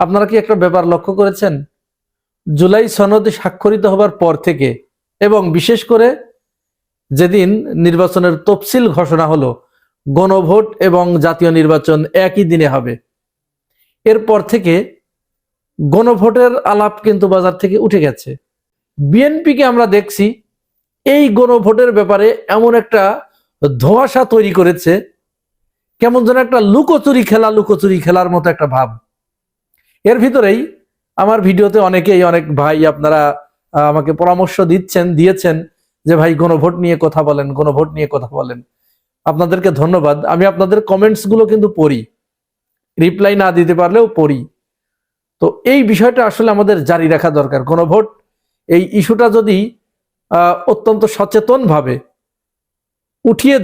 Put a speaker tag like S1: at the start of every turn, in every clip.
S1: আপনারা কি একটা ব্যাপার লক্ষ্য করেছেন? জুলাই সনদে স্বাক্ষরিত হবার পর থেকে এবং বিশেষ করে যেদিন নির্বাচনের তফসিল ঘোষণা হলো, গণভোট এবং জাতীয় নির্বাচন একই দিনে হবে, এরপর থেকে গণভোটের আলাপ কিন্তু বাজার থেকে উঠে গেছে। বিএনপিকে আমরা দেখছি এই গণভোটের ব্যাপারে এমন একটা ধোঁয়াশা তৈরি করেছে, কেমন যেন একটা লুকোচুরি খেলার মতো একটা ভাব। এর ভিতরেই আমার ভিডিওতে অনেক ভাই আপনারা আমাকে পরামর্শ দিয়েছেন যে ভাই গণভোট নিয়ে কথা বলেন। আপনাদেরকে ধন্যবাদ। আমি আপনাদের কমেন্টস গুলো কিন্তু পড়ি, রিপ্লাই না দিতে পারলেও পড়ি। তো এই বিষয়টা আসলে আমাদের জারি রাখা দরকার। গণভোট এই ইস্যুটা যদি অত্যন্ত সচেতন ভাবে উঠিয়ে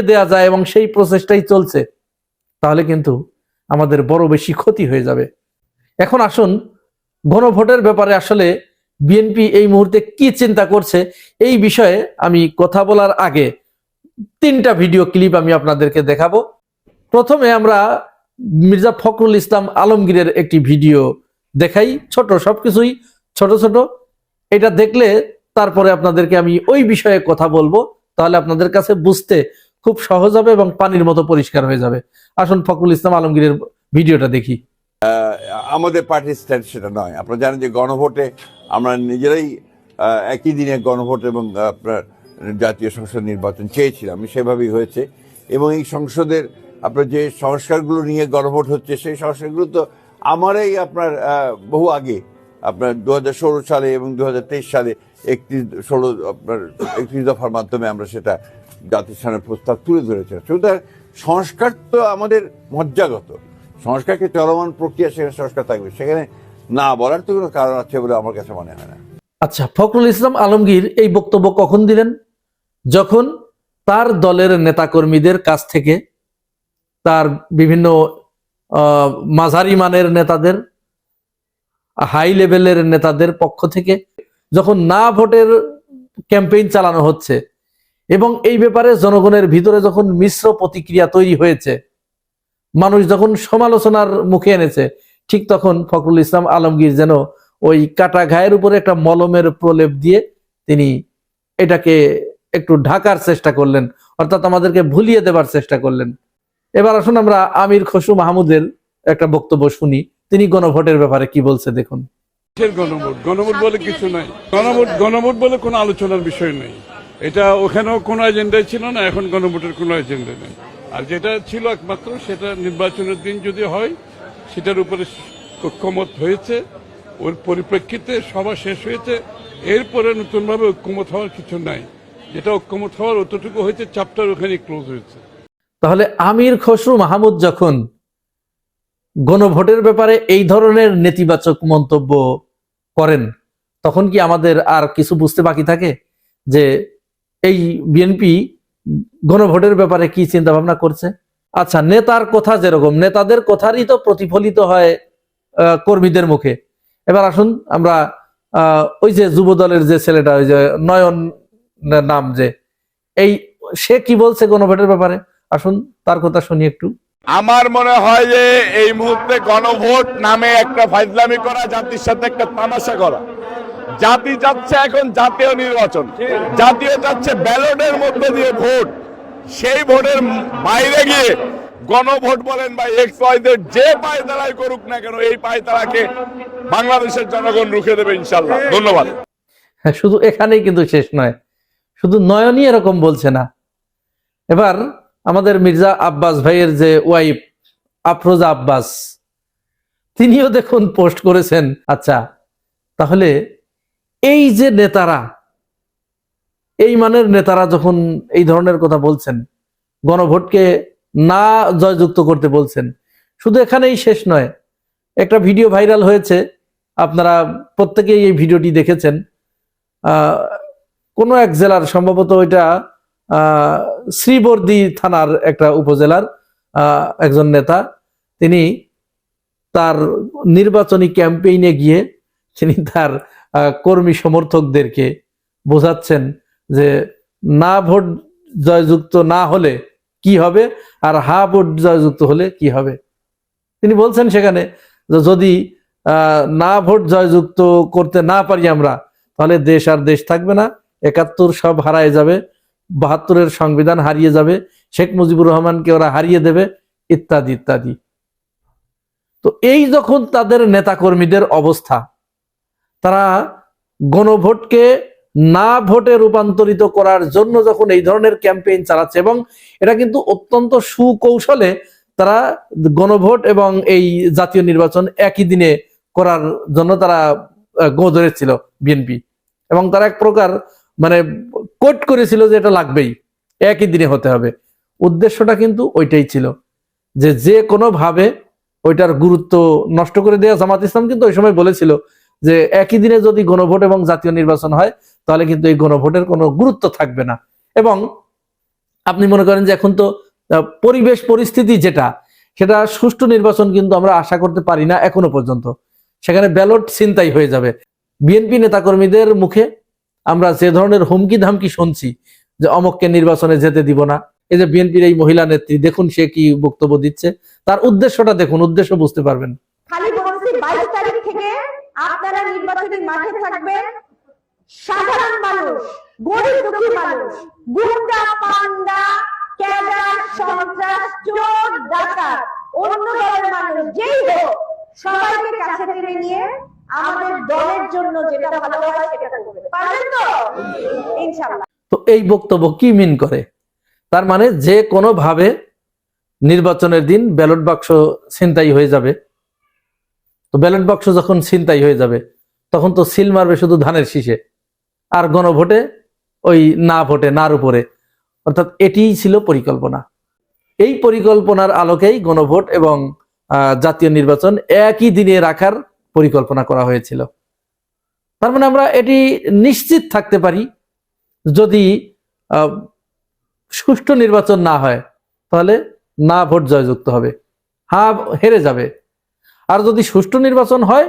S1: দেয়া যায় এবং সেই প্রসেসটাই চলছে, তাহলে কিন্তু আমাদের বড় বেশি ক্ষতি হয়ে যাবে। এখন আসুন, গণভোটের ব্যাপারে আসলে বিএনপি এই মুহূর্তে কি চিন্তা করছে এই বিষয়ে আমি কথা বলার আগে 3টা ভিডিও ক্লিপ আমি আপনাদেরকে দেখাবো। প্রথমে আমরা মির্জা ফখরুল ইসলাম আলমগীরের একটি ভিডিও দেখাই, সবকিছুই ছোট। এটা দেখলে তারপরে আপনাদেরকে আমি ওই বিষয়ে কথা বলবো, তাহলে আপনাদের কাছে বুঝতে খুব সহজ হবে এবং পানির মতো পরিষ্কার হয়ে যাবে। আসুন ফখরুল ইসলাম আলমগীরের ভিডিওটা দেখি।
S2: আমাদের পার্টির স্ট্যান্ড সেটা নয়। আপনারা জানেন যে গণভোটে আমরা নিজেরাই একই দিনে গণভোট এবং আপনার জাতীয় সংসদ নির্বাচন চেয়েছিলাম, সেভাবেই হয়েছে। এবং এই সংসদের আপনার যে সংস্কারগুলো নিয়ে গণভোট হচ্ছে, সেই সংস্কারগুলো তো আমারই আপনার বহু আগে আপনার 2016 সালে এবং 2023 সালে 31 দফার মাধ্যমে আমরা সেটা জাতির সামনে প্রস্তাব তুলে ধরেছিলাম। সুতরাং সংস্কার তো আমাদের মজ্জাগত, সংস্কারকে চলমান প্রক্রিয়া, সেখানে সংস্কার থাকবে, সেখানে না বলার তো কোনো কারণ আছে বলে আমার কাছে মনে হয় না।
S1: আচ্ছা, ফখরুল ইসলাম আলমগীর এই বক্তব্য কখন দিলেন? যখন তার দলের নেতাকর্মীদের কাছ থেকে, তার বিভিন্ন মাঝারি মানের নেতাদের, হাই লেভেলের নেতাদের পক্ষ থেকে যখন না ভোটের ক্যাম্পেইন চালানো হচ্ছে এবং এই ব্যাপারে জনগণের ভিতরে যখন মিশ্র প্রতিক্রিয়া তৈরি হয়েছে, মানুষ যখন সমালোচনার মুখে এনেছে, ঠিক তখন ফখরুল ইসলাম আলমগীর যেন ওই কাটা ঘায়ের উপরে একটা মলমের প্রলেপ দিয়ে তিনি এটাকে একটু ঢাকার চেষ্টা করলেন, অর্থাৎ আমাদেরকে ভুলিয়ে দেবার চেষ্টা করলেন। এবার আসুন আমরা আমির খসরু মাহমুদের একটা বক্তব্য শুনি, তিনি গণভোটের ব্যাপারে কি বলছে দেখুন।
S3: গণভোট বলে কিছু নাই, গণভোট বলে কোনো আলোচনার বিষয় নেই। এটা ওখানেও কোনো এজেন্ডাই ছিল না, এখন গণভোটের কোনো এজেন্ডা নেই। আর যেটা ছিল একমাত্র সেটা নির্বাচনের দিন যদি হয়, সেটার উপরে ঐক্যমত হয়েছে, ওর পরিপ্রেক্ষিতে সভা শেষ হয়েছে। এরপরে নতুনভাবে ঐক্যমত হওয়ার কিছু নাই, যেটা ঐক্যমত হওয়ার অতটুকু হয়েছে, চ্যাপ্টার ওখানে ক্লোজ হয়েছে।
S1: তাহলে আমির খসরু মাহমুদ যখন গণভোটের ব্যাপারে এই ধরনের নেতিবাচক মন্তব্য করেন, তখন কি আমাদের আর কিছু বুঝতে বাকি থাকে যে এই বিএনপি গণভোটের ব্যাপারে কি চিন্তা ভাবনা করছে? আচ্ছা, নেতার কথা যেরকম, নেতাদের কথারই তো প্রতিফলিত হয় কর্মীদের মুখে। এবার আসুন আমরা ওই যে যুব দলের যে ছেলেটা, ওই যে নয়ন নাম, যে সে কি বলছে গণভোটের ব্যাপারে, আসুন তার কথা শুনি একটু।
S4: আমার মনে হয় যে এই মুহূর্তে গণভোট নামে একটা ফাইজলামি করা, জাতির সাথে একটা তামাশা করা। জাতি চাচ্ছে এখন জাতীয় নির্বাচন, জাতীয় চাচ্ছে ব্যালটের মধ্যে দিয়ে ভোট। সেই ভোটের বাইরে গিয়ে গণভোট বলেন বা এক্স ওয়াই জেড যে পায়তারাই করুক না কেন, এই পায়তারাকে বাংলাদেশের জনগণ রুখে দেবে ইনশাল্লাহ। ধন্যবাদ।
S1: হ্যাঁ, শুধু এখানেই কিন্তু শেষ নয়, শুধু নয়নই এরকম বলছে না। এবার আমাদের মির্জা আব্বাস ভাইয়ের যে ওয়াইফ আফরোজা আব্বাস, তিনিও দেখুন পোস্ট করেছেন। আচ্ছা, তাহলে এই যে নেতারা, এই মানের নেতারা যখন এই ধরনের কথা বলছেন, গণভোটকে না জয়যুক্ত করতে বলছেন, শুধু এখানেই শেষ নয়। একটা ভিডিও ভাইরাল হয়েছে, আপনারা প্রত্যেকেই এই ভিডিওটি দেখেছেন। কোন এক জেলার, সম্ভবত ওইটা শ্রীবর্দী থানার একটা উপজেলার একজন নেতা, তিনি তার নির্বাচনী ক্যাম্পেইনে গিয়ে তিনি তার কর্মী সমর্থকদেরকে বোঝাচ্ছেন যে না ভোট জয়যুক্ত না হলে কি হবে আর হা ভোট জয়যুক্ত হলে কি হবে। তিনি বলছেন সেখানে যে যদি না ভোট জয়যুক্ত করতে না পারি আমরা, তাহলে দেশ আর দেশ থাকবে না, ৭১ সব হারায় যাবে, ৭২-এর সংবিধান হারিয়ে যাবে, শেখ মুজিবুর রহমানকে ওরা হারিয়ে দেবে, ইত্যাদি ইত্যাদি। তো এই যখন তাদের নেতাকর্মীদের অবস্থা, তারা গণভোটকে না ভোটে রূপান্তরিত করার জন্য যখন এই ধরনের ক্যাম্পেইন চালাচ্ছে, এবং এটা কিন্তু অত্যন্ত সুকৌশলে তারা গণভোট এবং এই জাতীয় নির্বাচন একই দিনে করার জন্য তারা গো ধরেছিল বিএনপি, এবং তারা এক প্রকার মানে কোট করেছিল যে এটা লাগবেই, একই দিনে হতে হবে। উদ্দেশ্যটা কিন্তু ওইটাই ছিল, যে কোনো ভাবে ওইটার গুরুত্ব নষ্ট করে দেওয়া। জামাত ইসলাম কিন্তু ওই সময় বলেছিল যে একই দিনে যদি গণভোট এবং জাতীয় নির্বাচন হয়, তাহলে কিন্তু এই গণভোটের কোনো গুরুত্ব থাকবে না। এবং আপনি মনে করেন যে এখন তো পরিবেশ পরিস্থিতি যেটা, সেটা সুষ্ঠু নির্বাচন কিন্তু আমরা আশা করতে পারি না এখনো পর্যন্ত। সেখানে ব্যালট ছিনতাই হয়ে যাবে। বিএনপি নেতাকর্মীদের মুখে আমরা যে ধরনের হুমকি ধামকি শুনছি যে অমককে নির্বাচনে যেতে দিব না, এই যে বিএনপির এই মহিলা নেত্রী, দেখুন সে কি বক্তব্য দিচ্ছে, তার উদ্দেশ্যটা দেখুন, উদ্দেশ্য বুঝতে পারবেন।
S5: খালি বলছি ২২ তারিখ থেকে আপনারা নির্বাচনী মাঠে থাকবেন, সাধারণ মানুষ, গরিব দুঃখী মানুষ, গুন্ডা পান্ডা ক্যাডার সন্ত্রাস চোর ডাকাত অন্য দলের মানুষ যেই হোক সবাইকে কাছে টেনে নিয়ে আমাদের দলের জন্য যেটা ভালো হয় সেটা করবেন, পারবেন তো ইনশাআল্লাহ।
S1: তো এই বক্তব্য কি মিন করে? তার মানে যে কোনো ভাবে নির্বাচনের দিন ব্যালট বাক্স ছিনতাই হয়ে যাবে। তো ব্যালট বাক্স যখন ছিনতাই হয়ে যাবে, তখন তো সিল মারবে শুধু ধানের শীষে, আর গণভোটে ওই না ভোটে নার উপরে। অর্থাৎ এটিই ছিল পরিকল্পনা। এই পরিকল্পনার আলোকেই গণভোট এবং জাতীয় নির্বাচন একই দিনে রাখার পরিকল্পনা করা হয়েছিল। তার মানে আমরা এটি নিশ্চিত থাকতে পারি, যদি সুষ্ঠু নির্বাচন না হয় তাহলে না ভোট জয়যুক্ত হবে, হ্যাঁ হেরে যাবে। আর যদি সুষ্ঠু নির্বাচন হয়,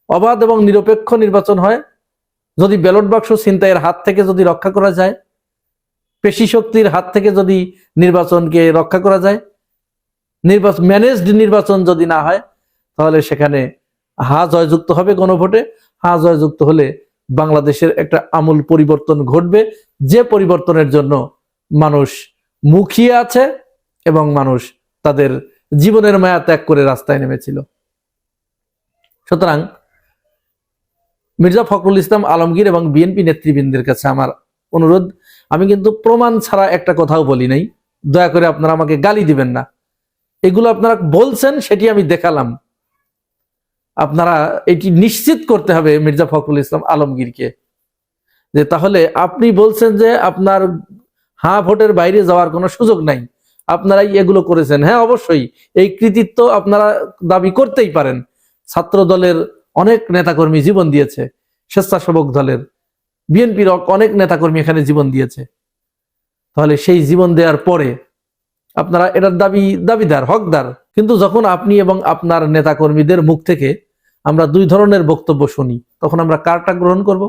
S1: অবাধ এবং নিরপেক্ষ নির্বাচন হয়, যদি ব্যালট বাক্স ছিনতাইয়ের হাত থেকে যদি রক্ষা করা যায়, পেশি শক্তির হাত থেকে যদি নির্বাচনকে রক্ষা করা যায়, ম্যানেজড নির্বাচন যদি না হয়, তাহলে সেখানে হা জয়যুক্ত হবে গণভোটে। হা জয়যুক্ত হলে বাংলাদেশের একটা আমূল পরিবর্তন ঘটবে, যে পরিবর্তনের জন্য মানুষ মুখিয়ে আছে এবং মানুষ তাদের জীবনের মায়া ত্যাগ করে রাস্তায় নেমেছিল। সুতরাং মির্জা ফখরুল ইসলাম আলমগীর এবং বিএনপি নেতৃবৃন্দের কাছে আমার অনুরোধ, আমি কিন্তু প্রমাণ ছাড়া একটা কথাও বলি নাই, দয়া করে আপনারা আমাকে গালি দিবেন না। এগুলো আপনারা বলছেন, সেটি আমি দেখালাম। আপনারা এটি নিশ্চিত করতে হবে মির্জা ফখরুল ইসলাম আলমগীরকে, যে তাহলে আপনি বলছেন যে আপনার হ্যাঁ ভোটের বাইরে যাওয়ার কোনো সুযোগ নাই, আপনারাই এগুলো করেছেন। হ্যাঁ, অবশ্যই এই কৃতিত্ব আপনারা দাবি করতেই পারেন। ছাত্র দলের অনেক নেতাকর্মী জীবন দিয়েছে, স্বেচ্ছাসেবক দলের, বিএনপির অনেক নেতাকর্মী এখানে জীবন দিয়েছে। তাহলে সেই জীবন দেওয়ার পরে আপনারা এটার দাবিদার, হকদার। কিন্তু যখন আপনি এবং আপনার নেতাকর্মীদের মুখ থেকে আমরা দুই ধরনের বক্তব্য শুনি, তখন আমরা কারটা গ্রহণ করব?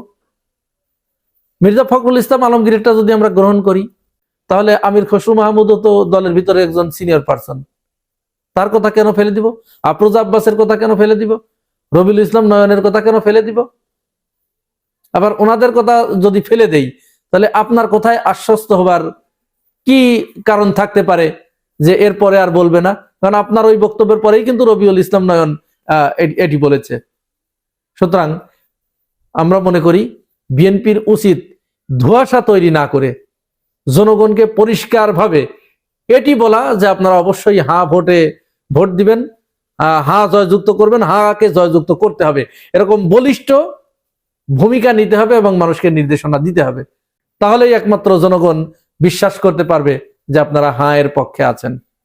S1: মির্জা ফখরুল ইসলাম আলমগীরটা যদি আমরা গ্রহণ করি, তাহলে আমির খসরু মাহমুদও তো দলের ভিতরে একজন সিনিয়র পার্সন, তার কথা কেন ফেলে দিব? আফরোজা আব্বাসের কথা কেন ফেলে দিব? রবিউল ইসলাম নয়নের কথা কেন ফেলে দিব? আবার ওনাদের কথা যদি ফেলে দেই, তাহলে আপনার কোথায় আশ্বস্ত হবার কি কারণ থাকতে পারে যে এরপরে আর বলবে না? কারণ আপনার ওই বক্তব্যের পরেই কিন্তু রবিউল ইসলাম নয়ন এটি বলেছে। সুতরাং আমরা মনে করি বিএনপির উচিত ধোঁয়াশা তৈরি না করে জনগণকে পরিষ্কারভাবে এটি বলা যে আপনারা অবশ্যই হ্যাঁ ভোটে ভোট দিবেন, হ্যাঁ জয়যুক্ত করবেন, হাঁকে জয়যুক্ত করতে হবে, এরকম বলিষ্ঠ ভূমিকা নিতে হবে এবং মানুষকে নির্দেশনা দিতে হবে। তাহলেই একমাত্র জনগণ বিশ্বাস করতে পারবে যে আপনারা হ্যাঁ এর পক্ষে আছেন।